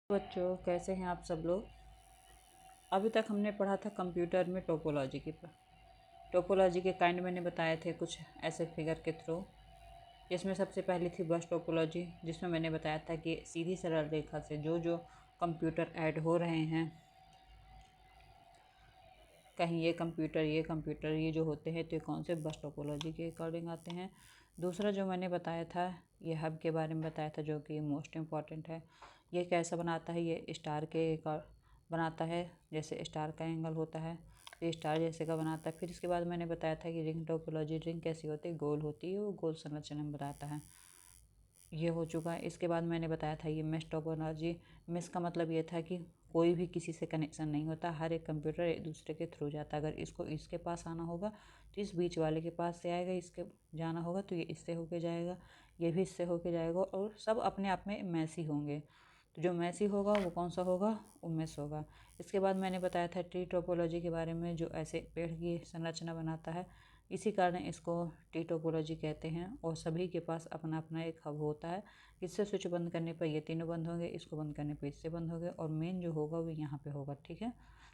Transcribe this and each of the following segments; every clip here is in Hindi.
बच्चों, कैसे हैं आप सब लोग। अभी तक हमने पढ़ा था कंप्यूटर में टोपोलॉजी टोपोलॉजी के काइंड मैंने बताए थे कुछ ऐसे फिगर के थ्रू। इसमें सबसे पहली थी बस टोपोलॉजी, जिसमें मैंने बताया था कि सीधी सरल रेखा से जो जो कंप्यूटर ऐड हो रहे हैं, कहीं ये जो होते हैं तो ये कौन से बस टोपोलॉजी के अकॉर्डिंग आते हैं। दूसरा जो मैंने बताया था, ये हब के बारे में बताया था, जो कि मोस्ट इम्पॉर्टेंट है। ये कैसा बनाता है, ये स्टार के बनाता है, जैसे स्टार का एंगल होता है, ये स्टार जैसे का बनाता है। फिर इसके बाद मैंने बताया था कि रिंग टोपोलॉजी, रिंग कैसी होती है, गोल होती है, वो गोल संरचना में बताता है। ये हो चुका है। इसके बाद मैंने बताया था ये मेश टोपोलॉजी। मेश का मतलब ये था कि कोई भी किसी से कनेक्शन नहीं होता, हर एक कंप्यूटर एक दूसरे के थ्रू जाता है। अगर इसको इसके पास आना होगा तो इस बीच वाले के पास से आएगा, इसके जाना होगा तो ये इससे होके जाएगा, ये भी इससे होके जाएगा, और सब अपने आप में मैसी होंगे। तो जो मैसी होगा वो कौन सा होगा, वो मेश होगा। इसके बाद मैंने बताया था ट्री टोपोलॉजी के बारे में, जो ऐसे पेड़ की संरचना बनाता है, इसी कारण इसको टी टोपोलॉजी कहते हैं। और सभी के पास अपना अपना एक हब होता है। इससे स्विच बंद करने पर ये तीनों बंद होंगे, इसको बंद करने पर इससे बंद होंगे, और मेन जो होगा वो यहाँ पे होगा। ठीक है,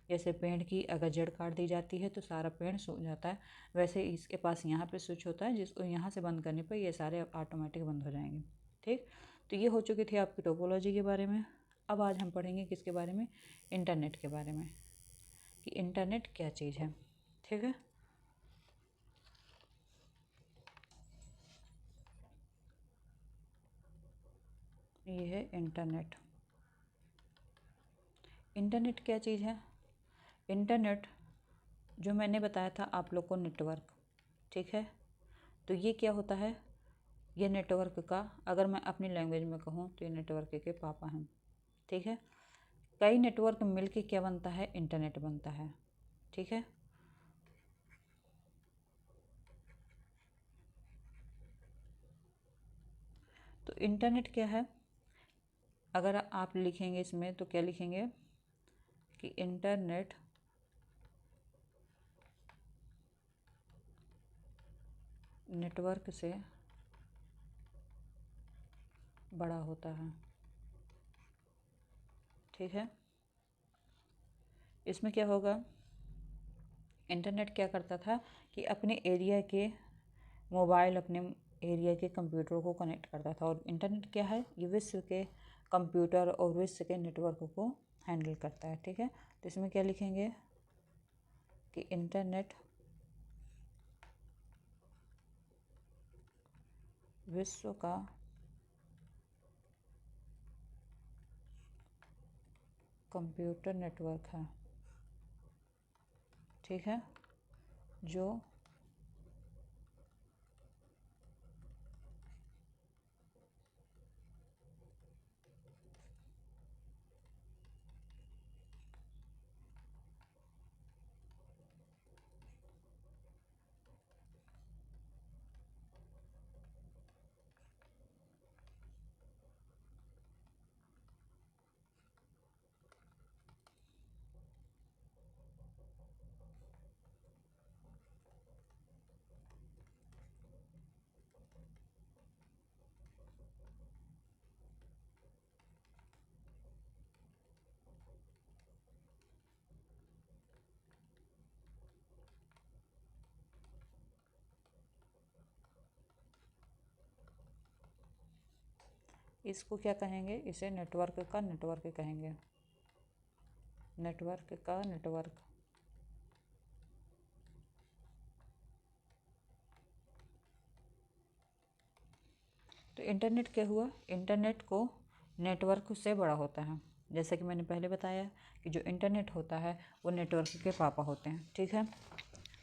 जैसे पेड़ की अगर जड़ काट दी जाती है तो सारा पेड़ सूख जाता है, वैसे इसके पास यहाँ पे स्विच होता है, जिसको यहाँ से बंद करने पर ये सारे ऑटोमेटिक बंद हो जाएंगे। ठीक, तो ये हो चुकी थी आपकी टोपोलॉजी के बारे में। अब आज हम पढ़ेंगे किसके बारे में, इंटरनेट के बारे में, कि इंटरनेट क्या चीज़ है। ठीक है, ये है इंटरनेट। इंटरनेट क्या चीज़ है। इंटरनेट जो मैंने बताया था आप लोग को, नेटवर्क। ठीक है, तो ये क्या होता है, ये नेटवर्क का, अगर मैं अपनी लैंग्वेज में कहूँ तो ये नेटवर्क के पापा हैं। ठीक है, कई नेटवर्क मिलके क्या बनता है, इंटरनेट बनता है। ठीक है, तो इंटरनेट क्या है, अगर आप लिखेंगे इसमें तो क्या लिखेंगे कि इंटरनेट नेटवर्क से बड़ा होता है। ठीक है, इसमें क्या होगा, इंटरनेट क्या करता था कि अपने एरिया के मोबाइल, अपने एरिया के कंप्यूटर को कनेक्ट करता था। और इंटरनेट क्या है, ये विश्व के कंप्यूटर और विश्व के नेटवर्क को हैंडल करता है। ठीक है, तो इसमें क्या लिखेंगे कि इंटरनेट विश्व का कंप्यूटर नेटवर्क है। ठीक है, जो इसको क्या कहेंगे, इसे नेटवर्क का नेटवर्क कहेंगे, नेटवर्क का नेटवर्क। तो इंटरनेट क्या हुआ, इंटरनेट को नेटवर्क से बड़ा होता है। जैसे कि मैंने पहले बताया कि जो इंटरनेट होता है वो नेटवर्क के पापा होते हैं। ठीक है,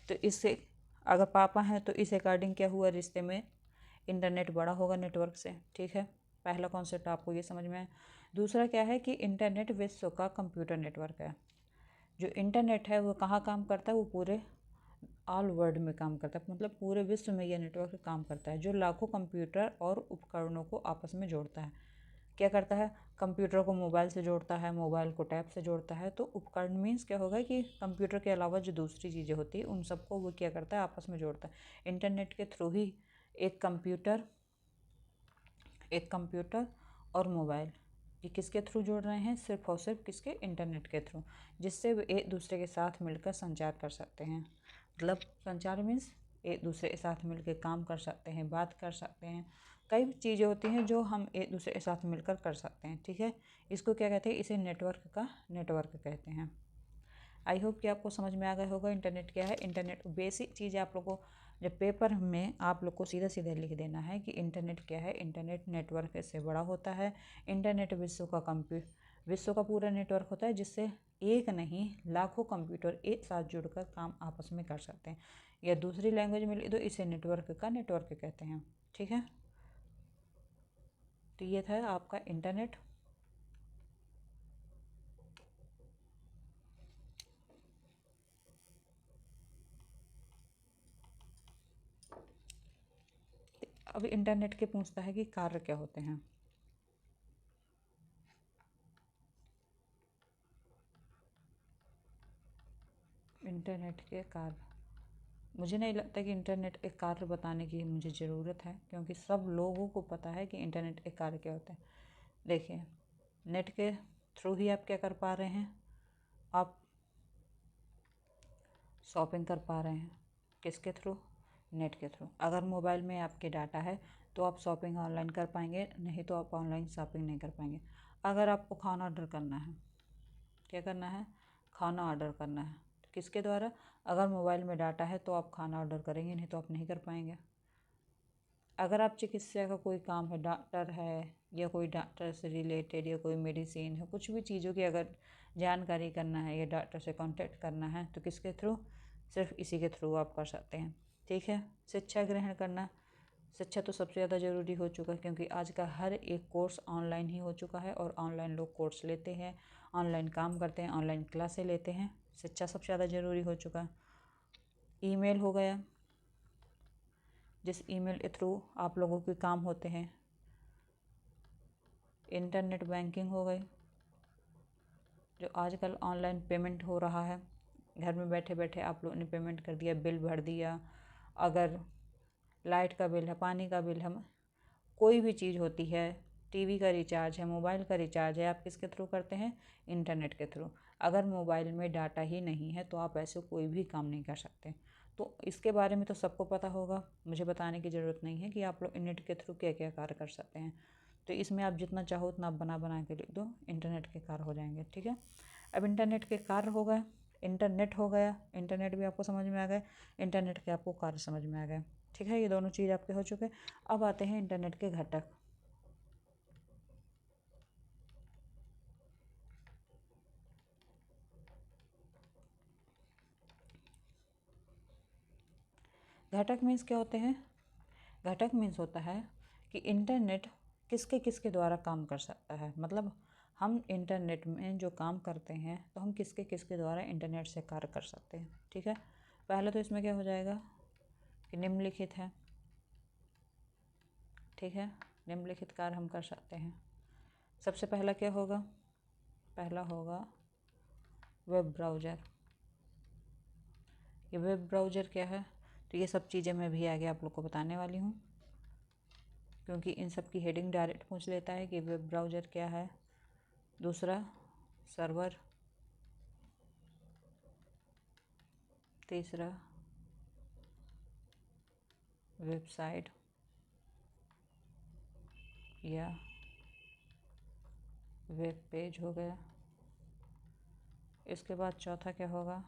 तो इससे अगर पापा हैं तो इस अकॉर्डिंग क्या हुआ, रिश्ते में इंटरनेट बड़ा होगा नेटवर्क से। ठीक है, पहला कॉन्सेप्ट आपको ये समझ में आया। दूसरा क्या है कि इंटरनेट विश्व का कंप्यूटर नेटवर्क है। जो इंटरनेट है वो कहाँ काम करता है, वो पूरे ऑल वर्ल्ड में काम करता है, मतलब पूरे विश्व में यह नेटवर्क काम करता है, जो लाखों कंप्यूटर और उपकरणों को आपस में जोड़ता है। क्या करता है, कंप्यूटर को मोबाइल से जोड़ता है, मोबाइल को टैब से जोड़ता है। तो उपकरण मीन्स क्या होगा कि कंप्यूटर के अलावा जो दूसरी चीज़ें होती हैं उन सबको वो क्या करता है, आपस में जोड़ता है। इंटरनेट के थ्रू ही एक कंप्यूटर और मोबाइल ये किसके थ्रू जुड़ रहे हैं? सिर्फ और सिर्फ किसके? इंटरनेट के थ्रू, जिससे वे एक दूसरे के साथ मिलकर संचार कर सकते हैं। मतलब संचार मीन्स एक दूसरे के साथ मिलकर काम कर सकते हैं, बात कर सकते हैं। कई चीज़ें होती हैं जो हम एक दूसरे के साथ मिलकर कर सकते हैं, ठीक है। इसको क्या कहते हैं? इसे नेटवर्क कहते हैं। आई होप कि आपको समझ में आ गया होगा इंटरनेट क्या है। इंटरनेट बेसिक चीज़ आप लोगों को जब पेपर में आप लोग को सीधा सीधा लिख देना है कि इंटरनेट क्या है। इंटरनेट नेटवर्क से बड़ा होता है। इंटरनेट विश्व का पूरा नेटवर्क होता है, जिससे एक नहीं लाखों कंप्यूटर एक साथ जुड़कर काम आपस में कर सकते हैं। या दूसरी लैंग्वेज में लिख दो, इसे नेटवर्क कहते हैं, ठीक है। तो ये था आपका इंटरनेट। अब इंटरनेट के पूछता है कि कार्य क्या होते हैं। इंटरनेट के कार्य, मुझे नहीं लगता कि इंटरनेट एक कार्य बताने की मुझे ज़रूरत है, क्योंकि सब लोगों को पता है कि इंटरनेट एक कार्य क्या होता है। देखिए, नेट के थ्रू ही आप क्या कर पा रहे हैं? आप शॉपिंग कर पा रहे हैं। किसके थ्रू? नेट के थ्रू। अगर मोबाइल में आपके डाटा है तो आप शॉपिंग ऑनलाइन कर पाएंगे, नहीं तो आप ऑनलाइन शॉपिंग नहीं कर पाएंगे। अगर आपको खाना ऑर्डर करना है, क्या करना है? खाना ऑर्डर करना है, तो किसके द्वारा? अगर मोबाइल में डाटा है तो आप खाना ऑर्डर करेंगे, नहीं तो आप नहीं कर पाएंगे। अगर आप चिकित्सा का कोई काम है, डॉक्टर है या कोई डॉक्टर से रिलेटेड या कोई मेडिसिन है, कुछ भी चीज़ों की अगर जानकारी करना है या डॉक्टर से कांटेक्ट करना है, तो किसके थ्रू? सिर्फ इसी के थ्रू आप कर सकते हैं, ठीक है। शिक्षा ग्रहण करना, शिक्षा तो सबसे ज़्यादा ज़रूरी हो चुका है, क्योंकि आज का हर एक कोर्स ऑनलाइन ही हो चुका है और ऑनलाइन लोग कोर्स लेते हैं, ऑनलाइन काम करते हैं, ऑनलाइन क्लासें लेते हैं। शिक्षा सबसे ज़्यादा ज़रूरी हो चुका है। ईमेल हो गया, जिस ईमेल के थ्रू आप लोगों के काम होते हैं। इंटरनेट बैंकिंग हो गई, जो आजकल ऑनलाइन पेमेंट हो रहा है। घर में बैठे बैठे आप लोगों ने पेमेंट कर दिया, बिल भर दिया। अगर लाइट का बिल है, पानी का बिल है, कोई भी चीज़ होती है, टीवी का रिचार्ज है, मोबाइल का रिचार्ज है, आप किसके थ्रू करते हैं? इंटरनेट के थ्रू। अगर मोबाइल में डाटा ही नहीं है तो आप ऐसे कोई भी काम नहीं कर सकते। तो इसके बारे में तो सबको पता होगा, मुझे बताने की ज़रूरत नहीं है कि आप लोग इंटरनेट के थ्रू क्या क्या कार्य कर सकते हैं। तो इसमें आप जितना चाहो उतना आप बना बना के लिख दो, इंटरनेट के कार्य हो जाएंगे, ठीक है। अब इंटरनेट के कार्य हो गए, इंटरनेट हो गया, इंटरनेट भी आपको समझ में आ गए, इंटरनेट के आपको कार्य समझ में आ गए, ठीक है। ये दोनों चीज़ आपके हो चुके। अब आते हैं इंटरनेट के घटक। घटक मीन्स क्या होते हैं? घटक मीन्स होता है कि इंटरनेट किसके किसके द्वारा काम कर सकता है। मतलब हम इंटरनेट में जो काम करते हैं तो हम किसके किसके द्वारा इंटरनेट से कार्य कर सकते हैं, ठीक है। पहले तो इसमें क्या हो जाएगा कि निम्नलिखित है, ठीक है। निम्नलिखित कार्य हम कर सकते हैं। सबसे पहला क्या होगा? पहला होगा वेब ब्राउज़र। ये वेब ब्राउज़र क्या है? तो ये सब चीज़ें मैं भी आगे आप लोग को बताने वाली हूँ, क्योंकि इन सब की हेडिंग डायरेक्ट पूछ लेता है कि वेब ब्राउज़र क्या है। दूसरा सर्वर, तीसरा वेबसाइट या वेब पेज हो गया। इसके बाद चौथा क्या होगा?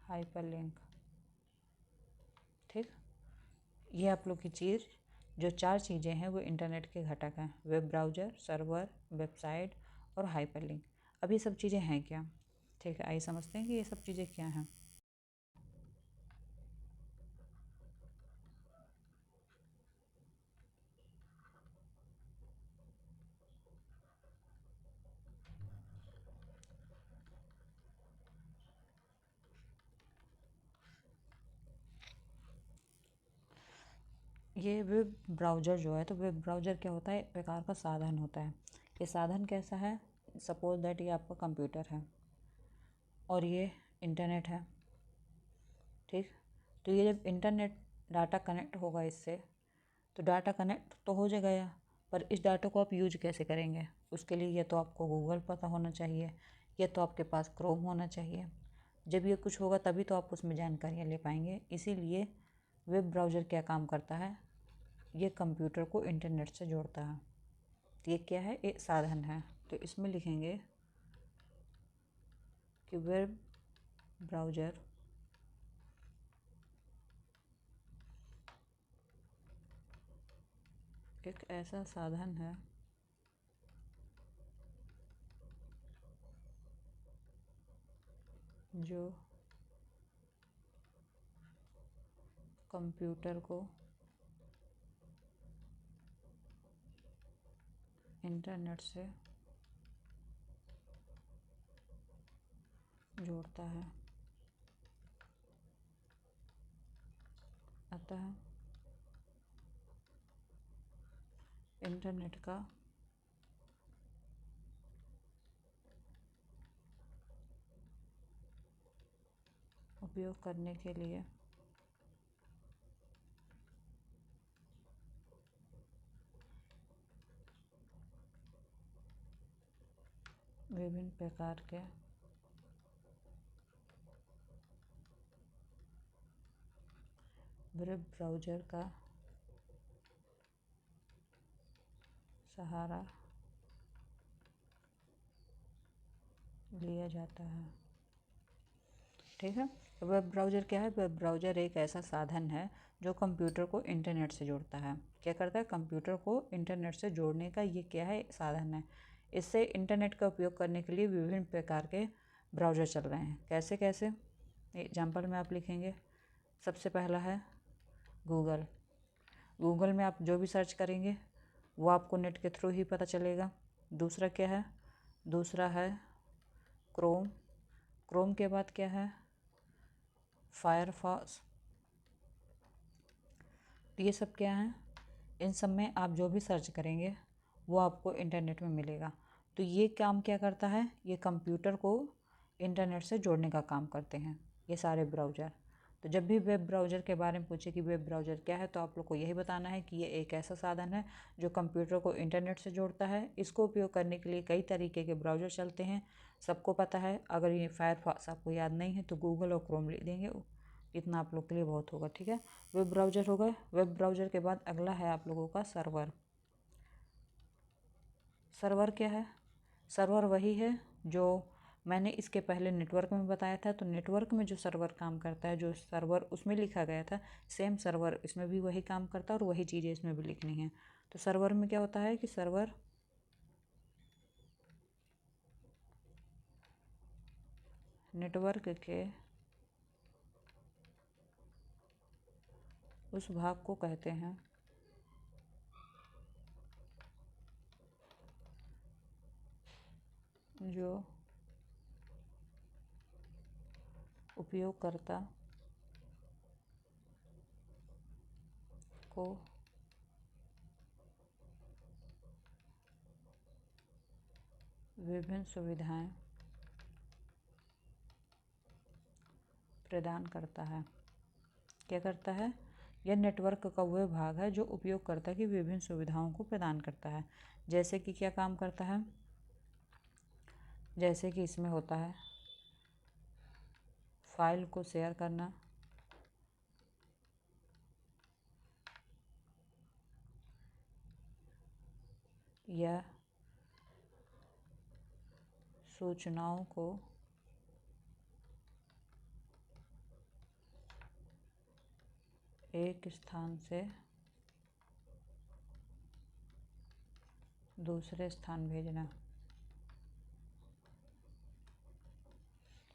हाइपरलिंक, ठीक। ये आप लोग की चीज़ जो चार चीज़ें हैं वो इंटरनेट के घटक हैं, वेब ब्राउज़र, सर्वर, वेबसाइट और हाइपरलिंक। अब ये सब चीज़ें हैं क्या? ठीक है, आइए समझते हैं कि ये सब चीज़ें क्या हैं। ये वेब ब्राउज़र जो है, तो वेब ब्राउज़र क्या होता है? एक प्रकार का साधन होता है। ये साधन कैसा है? सपोज दैट ये आपका कंप्यूटर है और ये इंटरनेट है, ठीक। तो ये जब इंटरनेट डाटा कनेक्ट होगा इससे, तो डाटा कनेक्ट तो हो जाएगा, पर इस डाटा को आप यूज कैसे करेंगे, उसके लिए या तो आपको गूगल पता होना चाहिए या तो आपके पास क्रोम होना चाहिए। जब ये कुछ होगा तभी तो आप उसमें जानकारियाँ ले पाएंगे। इसीलिए वेब ब्राउज़र क्या काम करता है, ये कंप्यूटर को इंटरनेट से जोड़ता है। तो ये क्या है, एक साधन है। तो इसमें लिखेंगे कि वेब ब्राउज़र एक ऐसा साधन है जो कंप्यूटर को इंटरनेट से जोड़ता है। अतः इंटरनेट का उपयोग करने के लिए विभिन्न प्रकार के वेब ब्राउज़र का सहारा लिया जाता है। ठीक है। वेब ब्राउज़र क्या है, वेब ब्राउज़र एक ऐसा साधन है जो कंप्यूटर को इंटरनेट से जोड़ता है। क्या करता है, कंप्यूटर को इंटरनेट से जोड़ने का ये क्या है, साधन है। इससे इंटरनेट का उपयोग करने के लिए विभिन्न प्रकार के ब्राउज़र चल रहे हैं। कैसे कैसे, एग्जाम्पल में आप लिखेंगे। सबसे पहला है गूगल। गूगल में आप जो भी सर्च करेंगे वो आपको नेट के थ्रू ही पता चलेगा। दूसरा क्या है, दूसरा है क्रोम। क्रोम के बाद क्या है, फायरफॉक्स। ये सब क्या है, इन सब में आप जो भी सर्च करेंगे वो आपको इंटरनेट में मिलेगा। तो ये काम क्या करता है, ये कंप्यूटर को इंटरनेट से जोड़ने का काम करते हैं ये सारे ब्राउज़र। तो जब भी वेब ब्राउज़र के बारे में पूछे कि वेब ब्राउज़र क्या है, तो आप लोग को यही बताना है कि ये एक ऐसा साधन है जो कंप्यूटर को इंटरनेट से जोड़ता है। इसको उपयोग करने के लिए कई तरीके के ब्राउज़र चलते हैं, सबको पता है। अगर ये फायरफॉक्स आपको याद नहीं है तो गूगल और क्रोम ले देंगे, इतना आप लोग के लिए बहुत होगा। ठीक है, वेब ब्राउज़र हो गए। वेब ब्राउज़र के बाद अगला है आप लोगों का सर्वर। सर्वर क्या है, सर्वर वही है जो मैंने इसके पहले नेटवर्क में बताया था। तो नेटवर्क में जो सर्वर काम करता है, जो सर्वर उसमें लिखा गया था, सेम सर्वर इसमें भी वही काम करता है और वही चीज़ें इसमें भी लिखनी है। तो सर्वर में क्या होता है कि सर्वर नेटवर्क के उस भाग को कहते हैं जो उपयोगकर्ता को विभिन्न सुविधाएं प्रदान करता है। क्या करता है, यह नेटवर्क का वह भाग है जो उपयोगकर्ता की विभिन्न सुविधाओं को प्रदान करता है। जैसे कि क्या काम करता है, जैसे कि इसमें होता है फाइल को शेयर करना, या सूचनाओं को एक स्थान से दूसरे स्थान भेजना।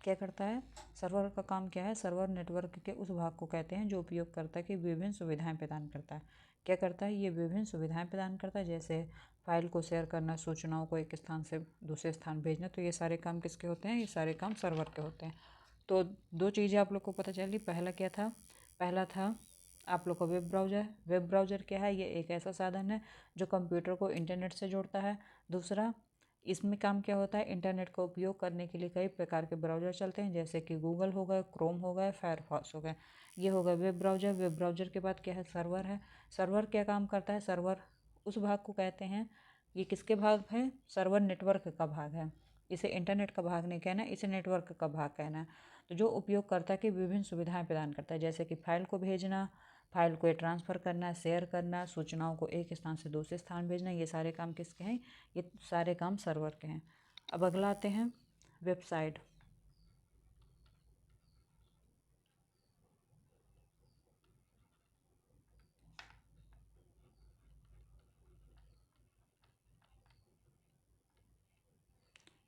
क्या करता है, सर्वर का काम क्या है, सर्वर नेटवर्क के उस भाग को कहते हैं जो उपयोगकर्ता की विभिन्न सुविधाएं प्रदान करता है। क्या करता है, ये विभिन्न सुविधाएं प्रदान करता है, जैसे फाइल को शेयर करना, सूचनाओं को एक स्थान से दूसरे स्थान भेजना। तो ये सारे काम किसके होते हैं, ये सारे काम सर्वर के होते हैं। तो दो चीज़ें आप लोग को पता चली। पहला क्या था, पहला था आप लोग का वेब ब्राउज़र। वेब ब्राउज़र क्या है, ये एक ऐसा साधन है जो कंप्यूटर को इंटरनेट से जोड़ता है। दूसरा, इसमें काम क्या होता है, इंटरनेट का उपयोग करने के लिए कई प्रकार के ब्राउज़र चलते हैं, जैसे कि गूगल हो गए, क्रोम हो गए, फायरफॉक्स हो गए। ये हो गए वेब ब्राउज़र। वेब ब्राउज़र के बाद क्या है, सर्वर है। सर्वर क्या काम करता है, सर्वर उस भाग को कहते हैं, ये किसके भाग है, सर्वर नेटवर्क का भाग है। इसे इंटरनेट का भाग नहीं कहना, इसे नेटवर्क का भाग कहना है। तो जो उपयोगकर्ता की विभिन्न सुविधाएं प्रदान करता है, जैसे कि फाइल को भेजना, फाइल को ट्रांसफ़र करना, शेयर करना, सूचनाओं को एक स्थान से दूसरे स्थान भेजना, ये सारे काम किसके हैं, ये सारे काम सर्वर के हैं। अब अगला आते हैं वेबसाइट।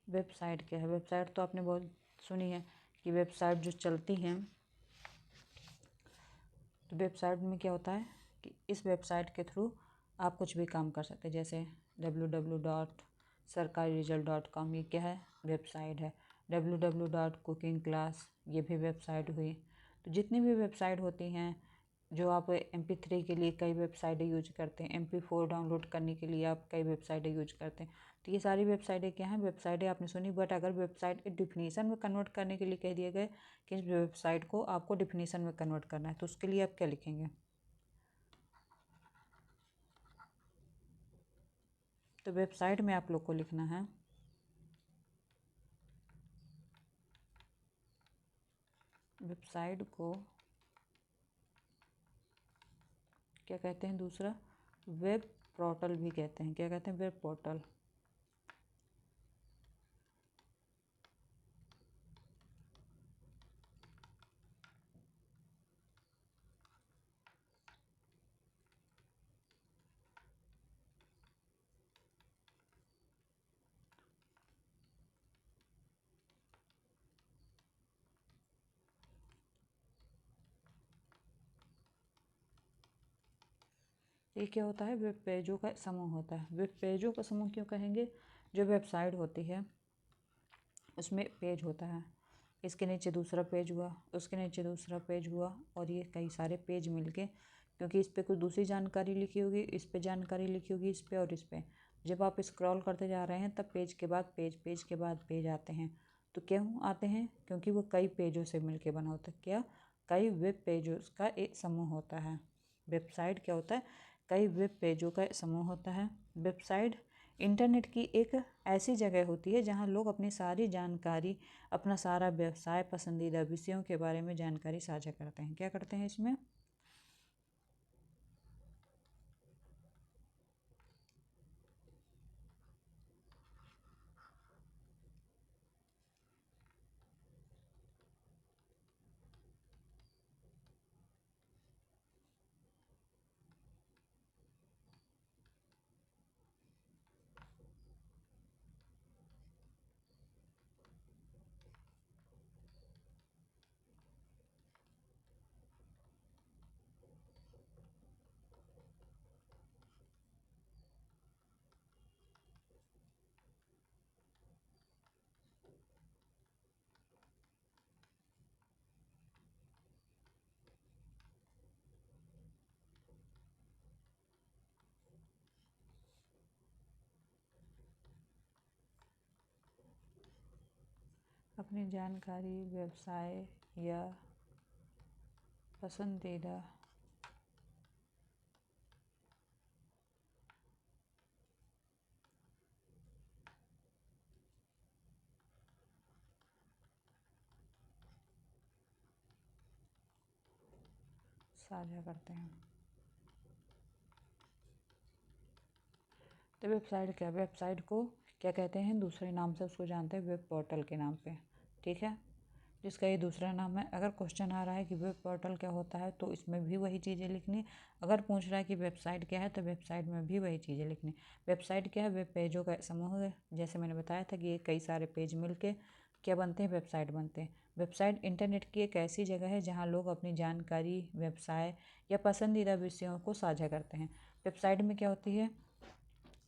वेबसाइट क्या है? वेबसाइट तो आपने बहुत सुनी है कि वेबसाइट जो चलती हैं, तो वेबसाइट में क्या होता है कि इस वेबसाइट के थ्रू आप कुछ भी काम कर सकते हैं। जैसे www.sarkariresult.com, ये क्या है, वेबसाइट है। www.cooking class, ये भी वेबसाइट हुई। तो जितनी भी वेबसाइट होती हैं, जो आप MP3 के लिए कई वेबसाइटें यूज करते हैं, MP4 डाउनलोड करने के लिए आप कई वेबसाइटें यूज करते हैं। तो ये सारी वेबसाइटें क्या हैं, वेबसाइटें आपने सुनी। बट अगर वेबसाइट के डिफिनीसन में कन्वर्ट करने के लिए कह दिया गया कि इस वेबसाइट को आपको डिफिनीसन में कन्वर्ट करना है, तो उसके लिए आप क्या लिखेंगे? तो वेबसाइट में आप लोग को लिखना है, वेबसाइट को क्या कहते हैं, दूसरा वेब पोर्टल भी कहते हैं। क्या कहते हैं? Web portal. ये क्या होता है, वेब पेजों का समूह होता है। वेब पेजों का समूह क्यों कहेंगे? जो वेबसाइट होती है उसमें पेज होता है, इसके नीचे दूसरा पेज हुआ, उसके नीचे दूसरा पेज हुआ, और ये कई सारे पेज मिलके, क्योंकि इस पे कुछ दूसरी जानकारी लिखी होगी, इस पे जानकारी लिखी होगी, इस पे और इस पे, जब आप स्क्रॉल करते जा रहे हैं तब पेज के बाद पेज, पेज के बाद पेज आते हैं। तो क्यों आते हैं? क्योंकि वो कई पेजों से मिलके बना होता है। क्या? कई वेब पेजों का एक समूह होता है। वेबसाइट क्या होता है? कई वेब पेजों का समूह होता है। वेबसाइट इंटरनेट की एक ऐसी जगह होती है जहां लोग अपनी सारी जानकारी, अपना सारा व्यवसाय, पसंदीदा विषयों के बारे में जानकारी साझा करते हैं। क्या करते हैं इसमें? अपनी जानकारी, व्यवसाय या पसंदीदा साझा करते हैं। तो वेबसाइट क्या? वेबसाइट को क्या कहते हैं? दूसरे नाम से उसको जानते हैं, वेब पोर्टल के नाम पे। ठीक है, जिसका ये दूसरा नाम है। अगर क्वेश्चन आ रहा है कि वेब पोर्टल क्या होता है, तो इसमें भी वही चीज़ें लिखनी। अगर पूछ रहा है कि वेबसाइट क्या है, तो वेबसाइट में भी वही चीज़ें लिखनी। वेबसाइट क्या है? वेब पेजों का समूह है। जैसे मैंने बताया था कि ये कई सारे पेज मिलके क्या बनते हैं, वेबसाइट बनते हैं। वेबसाइट इंटरनेट की एक ऐसी जगह है जहाँ लोग अपनी जानकारी, व्यवसाय या पसंदीदा विषयों को साझा करते हैं। वेबसाइट में क्या होती है,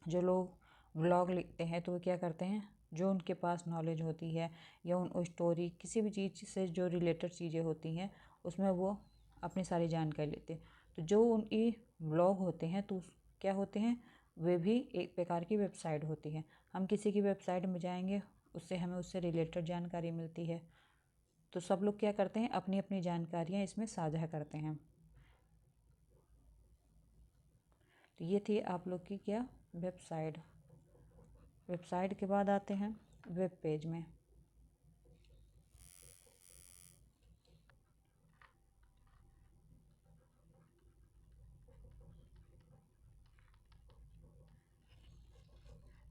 जो लोग ब्लॉग लिखते हैं तो वो क्या करते हैं, जो उनके पास नॉलेज होती है या उन स्टोरी, किसी भी चीज़ से जो रिलेटेड चीज़ें होती हैं, उसमें वो अपनी सारी जानकारी लेते हैं। तो जो उनकी ब्लॉग होते हैं तो क्या होते हैं, वे भी एक प्रकार की वेबसाइट होती है। हम किसी की वेबसाइट में जाएंगे, उससे हमें उससे रिलेटेड जानकारी मिलती है। तो सब लोग क्या करते हैं, अपनी अपनी जानकारियाँ इसमें साझा करते हैं। तो ये थी आप लोग की क्या, वेबसाइट। वेबसाइट के बाद आते हैं वेब पेज में।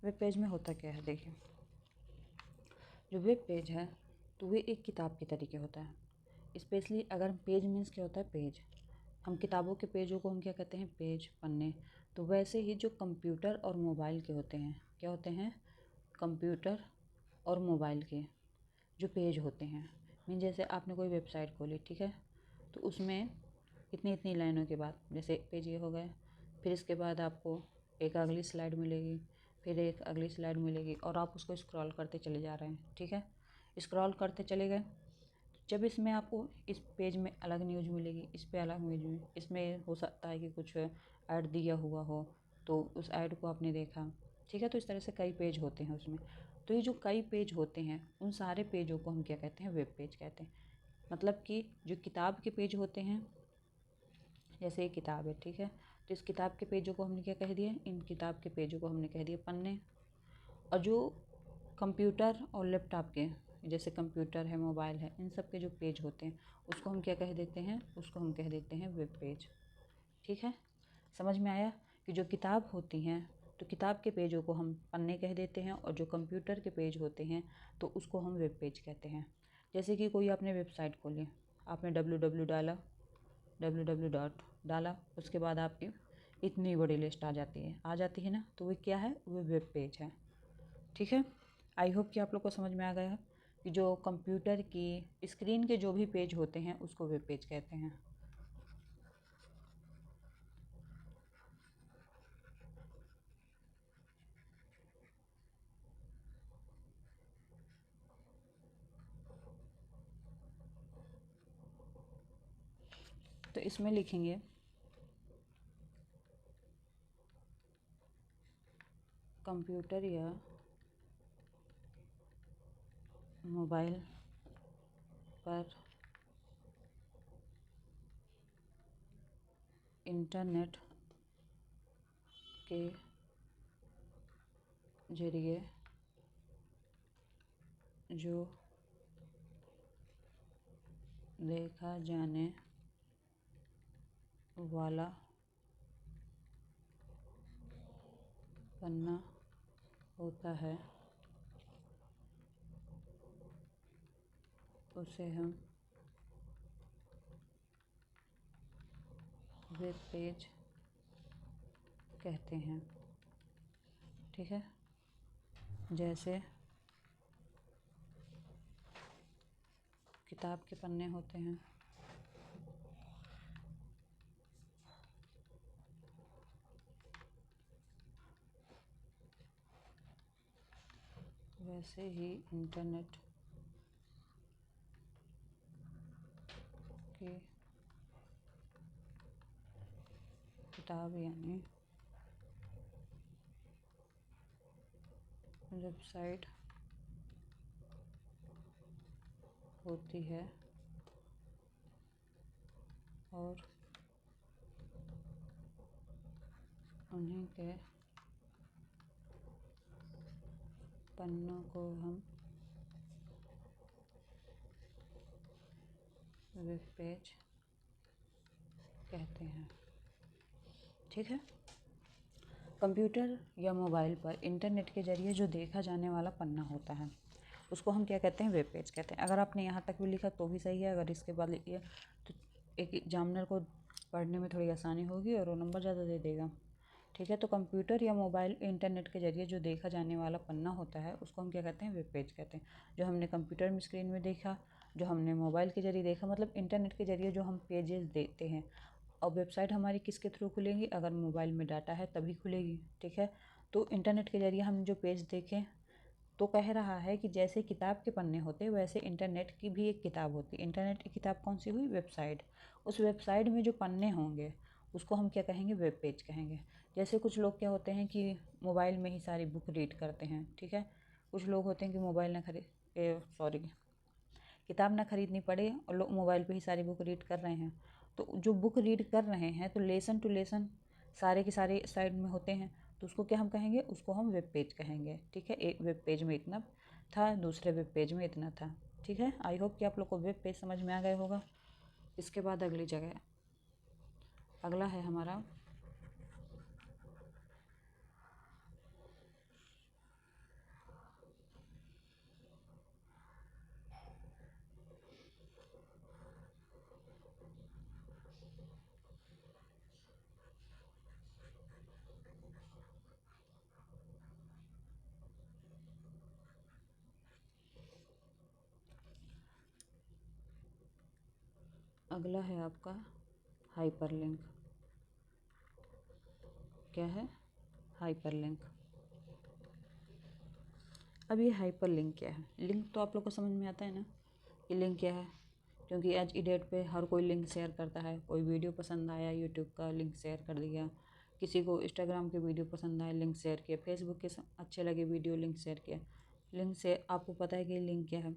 वेब पेज में होता क्या है, देखिए जो वेब पेज है तो वे एक किताब के तरीके होता है। स्पेशली अगर पेज मीन्स क्या होता है, पेज। हम किताबों के पेजों को हम क्या कहते हैं, पेज, पन्ने। तो वैसे ही जो कंप्यूटर और मोबाइल के होते हैं, क्या होते हैं, कंप्यूटर और मोबाइल के जो पेज होते हैं, मीन जैसे आपने कोई वेबसाइट खोली, ठीक है, तो उसमें इतनी इतनी लाइनों के बाद जैसे पेज ये हो गए, फिर इसके बाद आपको एक अगली स्लाइड मिलेगी, फिर एक अगली स्लाइड मिलेगी, और आप उसको स्क्रॉल करते चले जा रहे हैं, ठीक है, स्क्रॉल करते चले गए। जब इसमें आपको इस पेज में अलग न्यूज़ मिलेगी, इस पे अलग न्यूज़, इसमें हो सकता है कि कुछ ऐड दिया हुआ हो, तो उस ऐड को आपने देखा, ठीक है। तो इस तरह से कई पेज होते हैं उसमें। तो ये जो कई पेज होते हैं उन सारे पेजों को हम क्या कहते हैं, वेब पेज कहते हैं। मतलब कि जो किताब के पेज होते हैं, जैसे ये किताब है, ठीक है, तो इस किताब के पेजों को हमने क्या कह दिया, इन किताब के पेजों को हमने कह दिया पन्ने। और जो कंप्यूटर और लैपटॉप के, जैसे कंप्यूटर है, मोबाइल है, इन सब के जो पेज होते हैं उसको हम क्या कह देते हैं, उसको हम कह देते हैं वेब पेज। ठीक है, समझ में आया कि जो किताब होती हैं तो किताब के पेजों को हम पन्ने कह देते हैं, और जो कंप्यूटर के पेज होते हैं तो उसको हम वेब पेज कहते हैं। जैसे कि कोई आपने वेबसाइट खोली, आपने www डाला, www डाला, उसके बाद आपकी इतनी बड़ी लिस्ट आ जाती है ना, तो वो क्या है, वो वेब पेज है। ठीक है, आई होप कि आप लोग को समझ में आ गया कि जो कंप्यूटर की स्क्रीन के जो भी पेज होते हैं उसको वेब पेज कहते हैं। तो इसमें लिखेंगे कंप्यूटर या मोबाइल पर इंटरनेट के जरिए जो देखा जाने वाला पन्ना होता है उसे हम वेब पेज कहते हैं। ठीक है, जैसे किताब के पन्ने होते हैं, वैसे ही इंटरनेट की किताब यानी वेबसाइट होती है, और उन्हीं के पन्नों को हम वेब पेज कहते हैं। ठीक है, कंप्यूटर या मोबाइल पर इंटरनेट के जरिए जो देखा जाने वाला पन्ना होता है उसको हम क्या कहते हैं, वेब पेज कहते हैं। अगर आपने यहाँ तक भी लिखा तो भी सही है, अगर इसके बाद लिखिए तो एक एग्जामिनर को पढ़ने में थोड़ी आसानी होगी और वो नंबर ज़्यादा दे देगा। ठीक है, तो कंप्यूटर या मोबाइल इंटरनेट के जरिए जो देखा जाने वाला पन्ना होता है उसको हम क्या कहते हैं, वेब पेज कहते हैं। जो हमने कंप्यूटर में स्क्रीन में देखा, जो हमने मोबाइल के जरिए देखा, मतलब इंटरनेट के जरिए जो हम पेजेस देखते हैं। और वेबसाइट हमारी किसके थ्रू खुलेंगी, अगर मोबाइल में डाटा है तभी खुलेगी। ठीक है, तो इंटरनेट के जरिए हम जो पेज देखें, तो कह रहा है कि जैसे किताब के पन्ने होते वैसे इंटरनेट की भी एक किताब होती है। इंटरनेट की किताब कौन सी हुई, वेबसाइट। उस वेबसाइट में जो पन्ने होंगे उसको हम क्या कहेंगे, वेब पेज कहेंगे। जैसे कुछ लोग क्या होते हैं कि मोबाइल में ही सारी बुक रीड करते हैं, ठीक है। कुछ लोग होते हैं कि मोबाइल ना किताब ना खरीदनी पड़े और लोग मोबाइल पे ही सारी बुक रीड कर रहे हैं। तो जो बुक रीड कर रहे हैं तो लेसन टू लेसन सारे के सारे साइड में होते हैं, तो उसको क्या हम कहेंगे, उसको हम वेब पेज कहेंगे। ठीक है, एक वेब पेज में इतना था, दूसरे वेब पेज में इतना था। ठीक है, आई होप कि आप लोग को वेब पेज समझ में आ गया होगा। इसके बाद अगली जगह, अगला है हमारा अगला है आपका हाइपरलिंक। क्या है, हाइपरलिंक। अब ये हाइपरलिंक क्या है? लिंक तो आप लोग को समझ में आता है ना कि लिंक क्या है, क्योंकि आज की डेट पे हर कोई लिंक शेयर करता है। कोई वीडियो पसंद आया यूट्यूब का, लिंक शेयर कर दिया। किसी को इंस्टाग्राम के वीडियो पसंद आए, लिंक शेयर किया। फेसबुक के अच्छे लगे वीडियो, लिंक शेयर किया। लिंक से आपको पता है कि लिंक क्या है।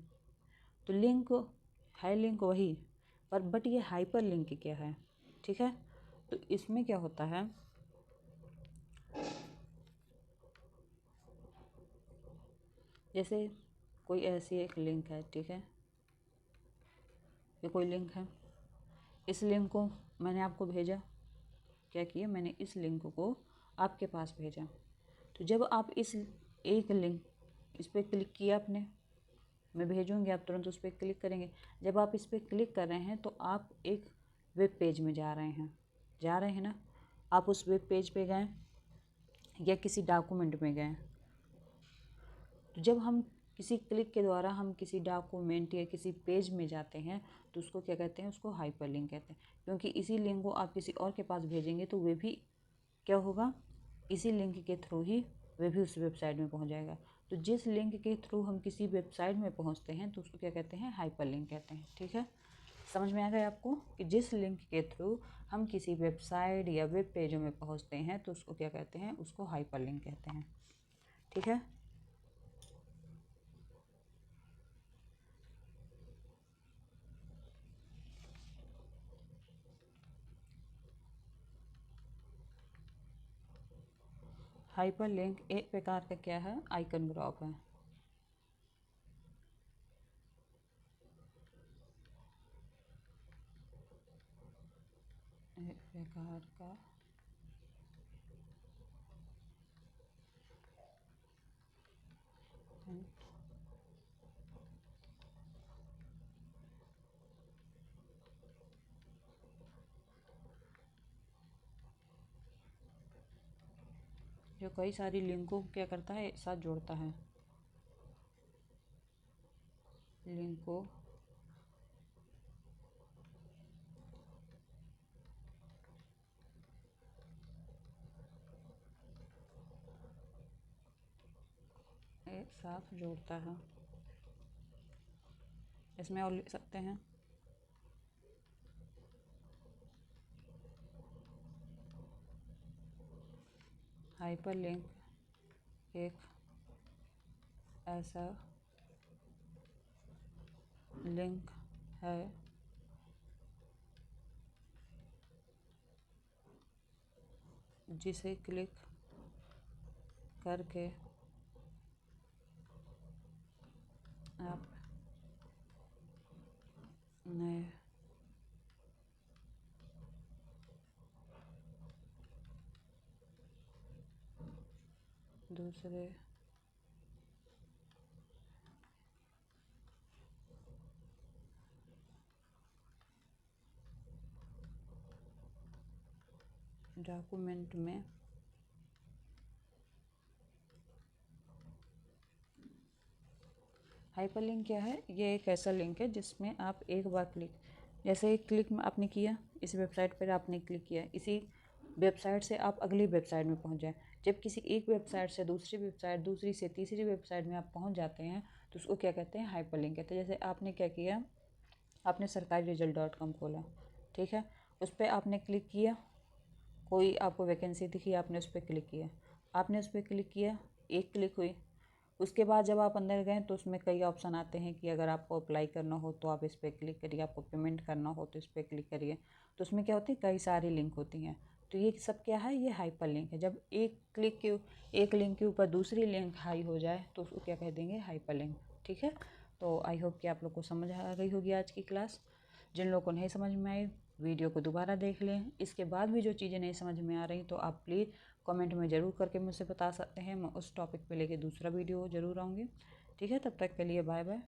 तो लिंक है, लिंक वही, पर बट ये हाइपर लिंक क्या है? ठीक है, तो इसमें क्या होता है, जैसे कोई ऐसी एक लिंक है। ठीक है, ये कोई लिंक है, इस लिंक को मैंने आपको भेजा। क्या किया, मैंने इस लिंक को आपके पास भेजा। तो जब आप इस एक लिंक, इस पर क्लिक किया आपने, मैं भेजूँगी, आप तुरंत उस पर क्लिक करेंगे। जब आप इस पर क्लिक कर रहे हैं तो आप एक वेब पेज में जा रहे हैं ना। आप उस वेब पेज पे गए या किसी डॉक्यूमेंट में गए। तो जब हम किसी क्लिक के द्वारा हम किसी डॉक्यूमेंट या किसी पेज में जाते हैं तो उसको क्या कहते हैं, उसको हाइपरलिंक कहते हैं। क्योंकि इसी लिंक को आप किसी और के पास भेजेंगे तो वे भी क्या होगा, इसी लिंक के थ्रू ही वे भी उस वेबसाइट में पहुंच जाएगा। तो जिस लिंक के थ्रू हम किसी वेबसाइट में पहुंचते हैं तो उसको क्या कहते हैं, हाइपरलिंक कहते हैं। ठीक है, समझ में आ गया आपको कि जिस लिंक के थ्रू हम किसी वेबसाइट या वेब पेजों में पहुंचते हैं तो उसको क्या कहते हैं, उसको हाइपरलिंक कहते हैं। ठीक है, हाइपरलिंक एक प्रकार का क्या है, आइकन ग्राफ है। एक प्रकार का जो कई सारी लिंकों को क्या करता है, एक साथ जोड़ता है। लिंक को एक साथ जोड़ता है। इसमें और लिख सकते हैं, हाइपरलिंक एक ऐसा लिंक है जिसे क्लिक करके आप नए दूसरे डॉक्यूमेंट में हाइपरलिंक क्या है, ये एक ऐसा लिंक है जिसमें आप एक बार क्लिक, जैसे एक क्लिक में आपने किया, इस वेबसाइट पर आपने क्लिक किया, इसी वेबसाइट से आप अगली वेबसाइट में पहुंच जाए। जब किसी एक वेबसाइट से दूसरी वेबसाइट, दूसरी से तीसरी वेबसाइट में आप पहुंच जाते हैं तो उसको क्या कहते हैं, हाइपरलिंक कहते हैं। जैसे आपने क्या किया, आपने sarkariresult.com खोला। ठीक है, उस पर आपने क्लिक किया, कोई आपको वैकेंसी दिखी, आपने उस पर क्लिक किया, आपने उस पर क्लिक किया, एक क्लिक हुई। उसके बाद जब आप अंदर गए तो उसमें कई ऑप्शन आते हैं कि अगर आपको अप्लाई करना हो तो आप इस पर क्लिक करिए, आपको पेमेंट करना हो तो इस पर क्लिक करिए। तो उसमें क्या होती है, कई सारी लिंक होती हैं। तो ये सब क्या है, ये हाइपर लिंक है। जब एक लिंक के ऊपर दूसरी लिंक हाई हो जाए तो उसको क्या कह देंगे, हाइपर लिंक। ठीक है, तो आई होप कि आप लोग को समझ आ गई होगी आज की क्लास। जिन लोगों को नहीं समझ में आई वीडियो को दोबारा देख लें। इसके बाद भी जो चीज़ें नहीं समझ में आ रही तो आप प्लीज़ कमेंट में ज़रूर करके मुझसे बता सकते हैं। मैं उस टॉपिक पे लेके दूसरा वीडियो ज़रूर आऊँगी। ठीक है, तब तक के लिए बाय बाय।